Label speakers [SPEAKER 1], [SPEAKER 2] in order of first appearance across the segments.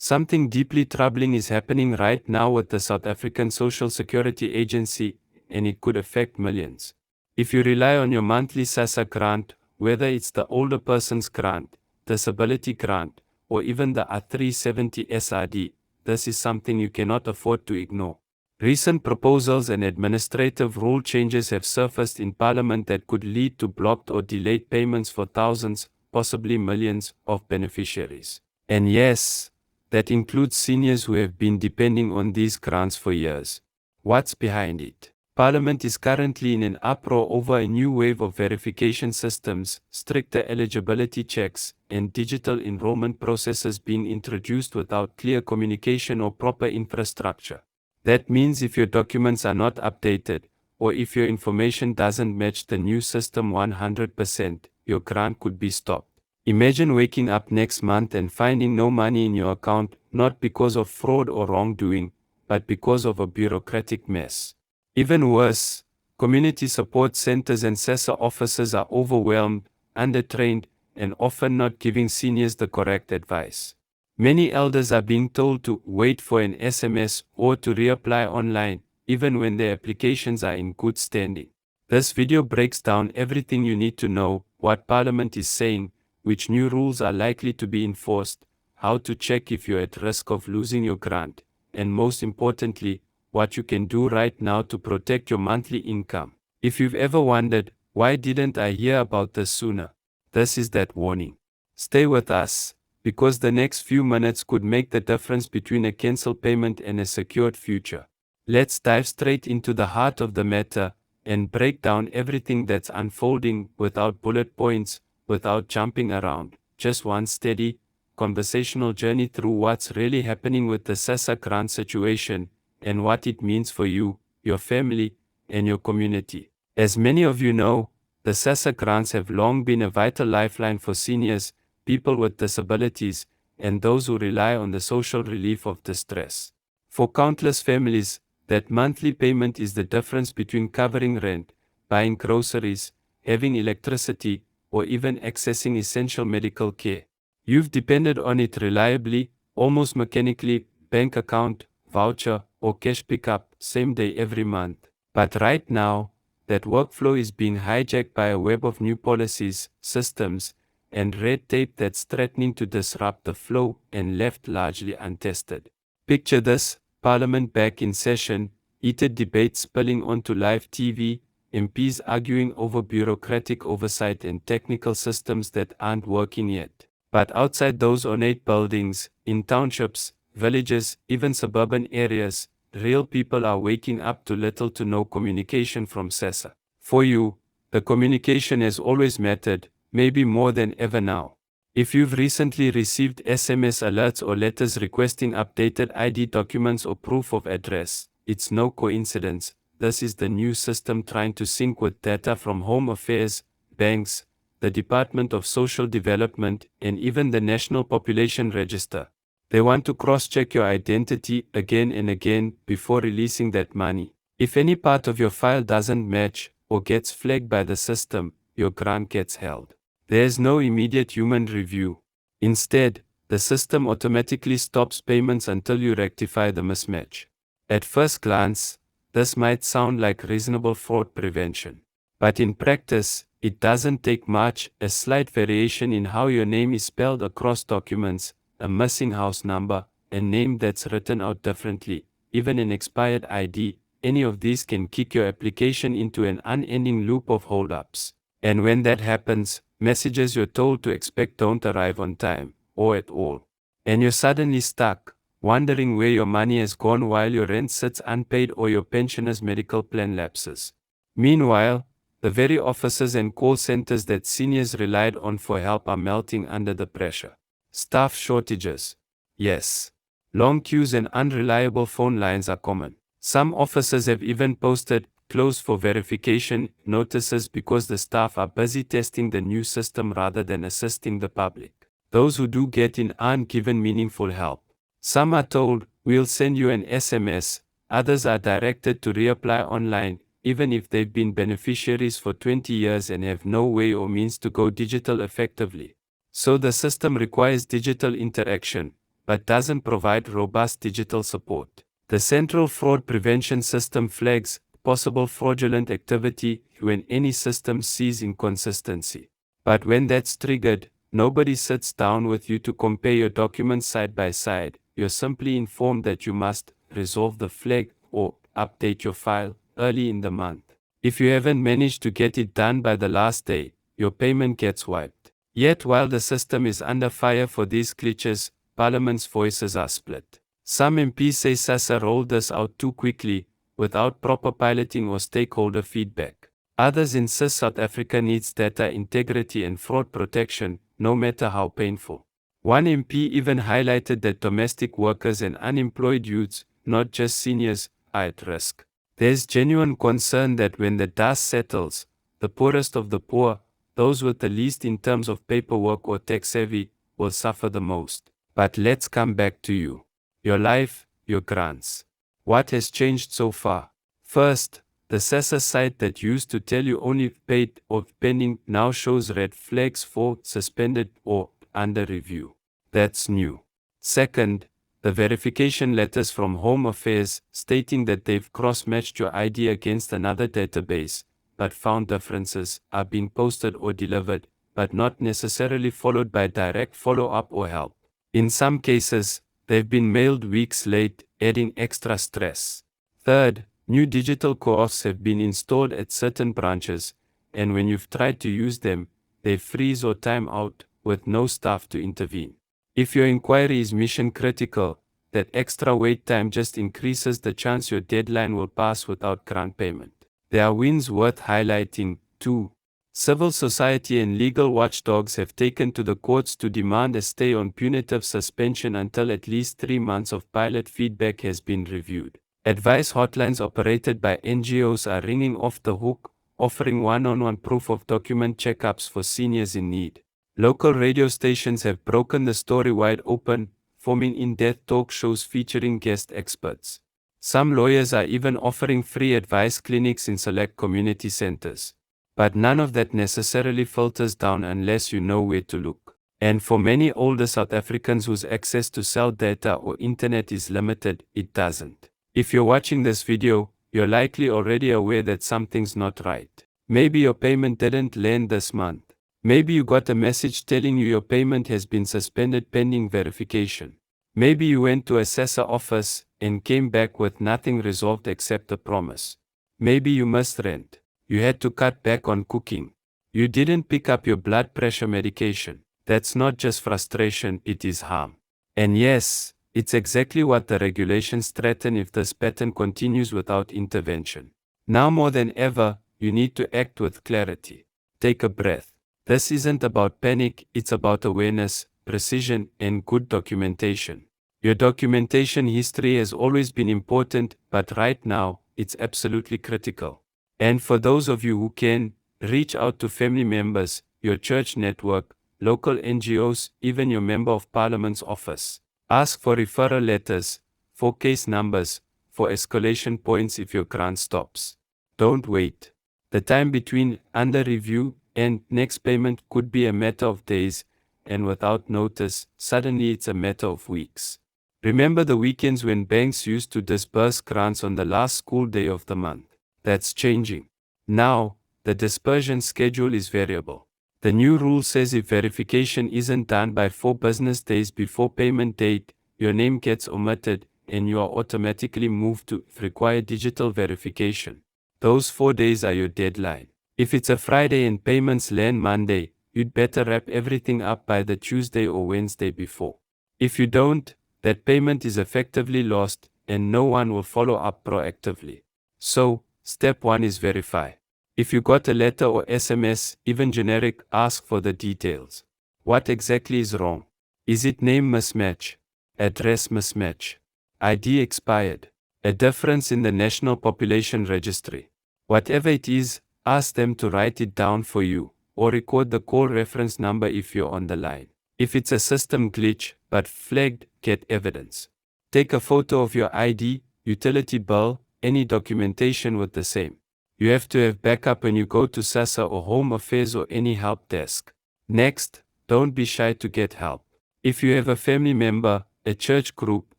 [SPEAKER 1] Something deeply troubling is happening right now with the South African Social Security Agency, and it could affect millions. If you rely on your monthly SASSA grant, whether it's the older person's grant, disability grant, or even the R370 SRD, this is something you cannot afford to ignore. Recent proposals and administrative rule changes have surfaced in Parliament that could lead to blocked or delayed payments for thousands, possibly millions, of beneficiaries. And yes, that includes seniors who have been depending on these grants for years. What's behind it? Parliament is currently in an uproar over a new wave of verification systems, stricter eligibility checks, and digital enrollment processes being introduced without clear communication or proper infrastructure. That means if your documents are not updated, or if your information doesn't match the new system 100%, your grant could be stopped. Imagine waking up next month and finding no money in your account, not because of fraud or wrongdoing, but because of a bureaucratic mess. Even worse, community support centers and SASSA officers are overwhelmed, undertrained, and often not giving seniors the correct advice. Many elders are being told to wait for an SMS or to reapply online, even when their applications are in good standing. This video breaks down everything you need to know, what Parliament is saying, which new rules are likely to be enforced, how to check if you're at risk of losing your grant, and most importantly, what you can do right now to protect your monthly income. If you've ever wondered, why didn't I hear about this sooner? This is that warning. Stay with us, because the next few minutes could make the difference between a cancelled payment and a secured future. Let's dive straight into the heart of the matter, and break down everything that's unfolding without bullet points, without jumping around, just one steady, conversational journey through what's really happening with the SASSA grant situation, and what it means for you, your family, and your community. As many of you know, the SASSA grants have long been a vital lifeline for seniors, people with disabilities, and those who rely on the social relief of distress. For countless families, that monthly payment is the difference between covering rent, buying groceries, having electricity, or even accessing essential medical care. You've depended on it reliably, almost mechanically, bank account, voucher, or cash pickup, same day every month. But right now, that workflow is being hijacked by a web of new policies, systems, and red tape that's threatening to disrupt the flow and left largely untested. Picture this: Parliament back in session, heated debates spilling onto live TV, MPs arguing over bureaucratic oversight and technical systems that aren't working yet. But outside those ornate buildings, in townships, villages, even suburban areas, real people are waking up to little to no communication from SASSA. For you, the communication has always mattered, maybe more than ever now. If you've recently received SMS alerts or letters requesting updated ID documents or proof of address, it's no coincidence. This is the new system trying to sync with data from Home Affairs, banks, the Department of Social Development, and even the National Population Register. They want to cross-check your identity again and again before releasing that money. If any part of your file doesn't match or gets flagged by the system, your grant gets held. There's no immediate human review. Instead, the system automatically stops payments until you rectify the mismatch. At first glance, this might sound like reasonable fraud prevention. But in practice, it doesn't take much. A slight variation in how your name is spelled across documents, a missing house number, a name that's written out differently, even an expired ID, any of these can kick your application into an unending loop of holdups. And when that happens, messages you're told to expect don't arrive on time, or at all. And you're suddenly stuck, wondering where your money has gone while your rent sits unpaid or your pensioner's medical plan lapses. Meanwhile, the very offices and call centers that seniors relied on for help are melting under the pressure. Staff shortages. Yes. Long queues and unreliable phone lines are common. Some offices have even posted "closed for verification" notices because the staff are busy testing the new system rather than assisting the public. Those who do get in aren't given meaningful help. Some are told, "We'll send you an SMS," others are directed to reapply online, even if they've been beneficiaries for 20 years and have no way or means to go digital effectively. So the system requires digital interaction, but doesn't provide robust digital support. The Central Fraud Prevention System flags possible fraudulent activity when any system sees inconsistency. But when that's triggered, nobody sits down with you to compare your documents side by side. You're simply informed that you must resolve the flag or update your file early in the month. If you haven't managed to get it done by the last day, your payment gets wiped. Yet while the system is under fire for these glitches, Parliament's voices are split. Some MPs say SASSA rolled this out too quickly, without proper piloting or stakeholder feedback. Others insist South Africa needs data integrity and fraud protection, no matter how painful. One MP even highlighted that domestic workers and unemployed youths, not just seniors, are at risk. There's genuine concern that when the dust settles, the poorest of the poor, those with the least in terms of paperwork or tech savvy, will suffer the most. But let's come back to you. Your life, your grants. What has changed so far? First, the SASSA site that used to tell you only paid or pending now shows red flags for suspended or under review. That's new. Second, the verification letters from Home Affairs stating that they've cross-matched your ID against another database, but found differences, are being posted or delivered, but not necessarily followed by direct follow-up or help. In some cases, they've been mailed weeks late, adding extra stress. Third, new digital co-ops have been installed at certain branches, and when you've tried to use them, they freeze or time out, with no staff to intervene. If your inquiry is mission critical, that extra wait time just increases the chance your deadline will pass without grant payment. There are wins worth highlighting, too. Civil society and legal watchdogs have taken to the courts to demand a stay on punitive suspension until at least 3 months of pilot feedback has been reviewed. Advice hotlines operated by NGOs are ringing off the hook, offering one-on-one proof of document checkups for seniors in need. Local radio stations have broken the story wide open, forming in-depth talk shows featuring guest experts. Some lawyers are even offering free advice clinics in select community centers. But none of that necessarily filters down unless you know where to look. And for many older South Africans whose access to cell data or internet is limited, it doesn't. If you're watching this video, you're likely already aware that something's not right. Maybe your payment didn't land this month. Maybe you got a message telling you your payment has been suspended pending verification. Maybe you went to a SASSA office and came back with nothing resolved except a promise. Maybe you missed rent. You had to cut back on cooking. You didn't pick up your blood pressure medication. That's not just frustration, it is harm. And yes, it's exactly what the regulations threaten if this pattern continues without intervention. Now more than ever, you need to act with clarity. Take a breath. This isn't about panic, it's about awareness, precision, and good documentation. Your documentation history has always been important, but right now, it's absolutely critical. And for those of you who can, reach out to family members, your church network, local NGOs, even your Member of Parliament's office. Ask for referral letters, for case numbers, for escalation points if your grant stops. Don't wait. The time between under review and next payment could be a matter of days, and without notice, suddenly it's a matter of weeks. Remember the weekends when banks used to disburse grants on the last school day of the month? That's changing. Now, the dispersion schedule is variable. The new rule says if verification isn't done by 4 business days before payment date, your name gets omitted and you are automatically moved to require digital verification. Those 4 days are your deadline. If it's a Friday and payments land Monday, you'd better wrap everything up by the Tuesday or Wednesday before. If you don't, that payment is effectively lost and no one will follow up proactively. So, step 1 is verify. If you got a letter or SMS, even generic, ask for the details. What exactly is wrong? Is it name mismatch? Address mismatch? ID expired? A difference in the National Population Registry? Whatever it is, ask them to write it down for you, or record the call reference number if you're on the line. If it's a system glitch, but flagged, get evidence. Take a photo of your ID, utility bill, any documentation with the same. You have to have backup when you go to SASSA or Home Affairs or any help desk. Next, don't be shy to get help. If you have a family member, a church group,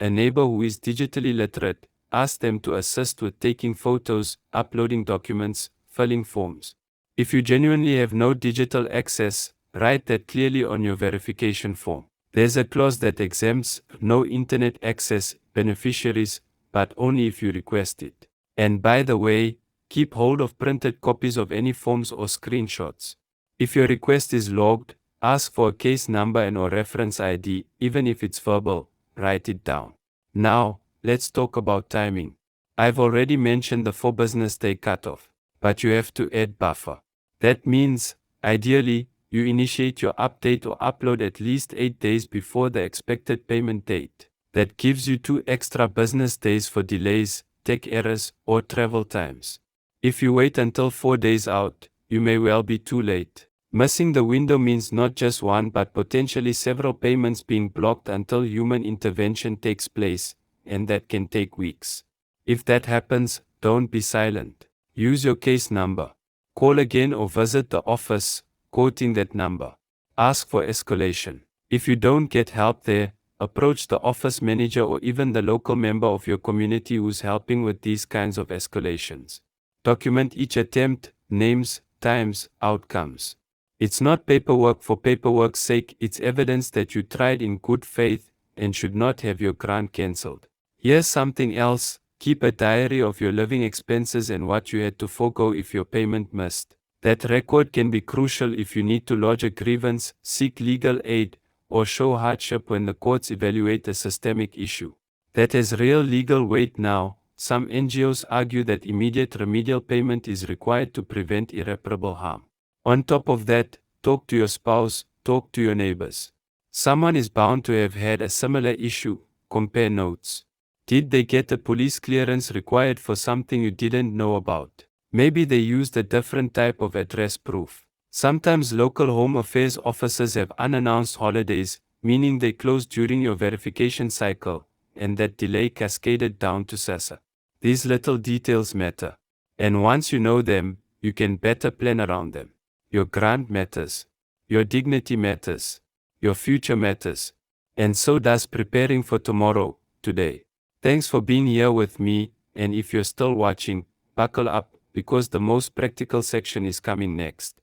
[SPEAKER 1] a neighbor who is digitally literate. Ask them to assist with taking photos, uploading documents, filling forms. If you genuinely have no digital access, write that clearly on your verification form. There's a clause that exempts no internet access beneficiaries, but only if you request it. And by the way, keep hold of printed copies of any forms or screenshots. If your request is logged, ask for a case number and/or reference ID, even if it's verbal, write it down. Now, let's talk about timing. I've already mentioned the 4 business day cutoff, but you have to add buffer. That means, ideally, you initiate your update or upload at least 8 days before the expected payment date. That gives you 2 extra business days for delays, tech errors, or travel times. If you wait until 4 days out, you may well be too late. Missing the window means not just one but potentially several payments being blocked until human intervention takes place, and that can take weeks. If that happens, don't be silent. Use your case number. Call again or visit the office, quoting that number. Ask for escalation. If you don't get help there, approach the office manager or even the local member of your community who's helping with these kinds of escalations. Document each attempt, names, times, outcomes. It's not paperwork for paperwork's sake, it's evidence that you tried in good faith and should not have your grant cancelled. Here's something else: keep a diary of your living expenses and what you had to forego if your payment missed. That record can be crucial if you need to lodge a grievance, seek legal aid, or show hardship when the courts evaluate a systemic issue. That has real legal weight now. Some NGOs argue that immediate remedial payment is required to prevent irreparable harm. On top of that, talk to your spouse, talk to your neighbors. Someone is bound to have had a similar issue. Compare notes. Did they get a police clearance required for something you didn't know about? Maybe they used a different type of address proof. Sometimes local home affairs offices have unannounced holidays, meaning they closed during your verification cycle, and that delay cascaded down to SASSA. These little details matter. And once you know them, you can better plan around them. Your grant matters. Your dignity matters. Your future matters. And so does preparing for tomorrow, today. Thanks for being here with me, and if you're still watching, buckle up, because the most practical section is coming next.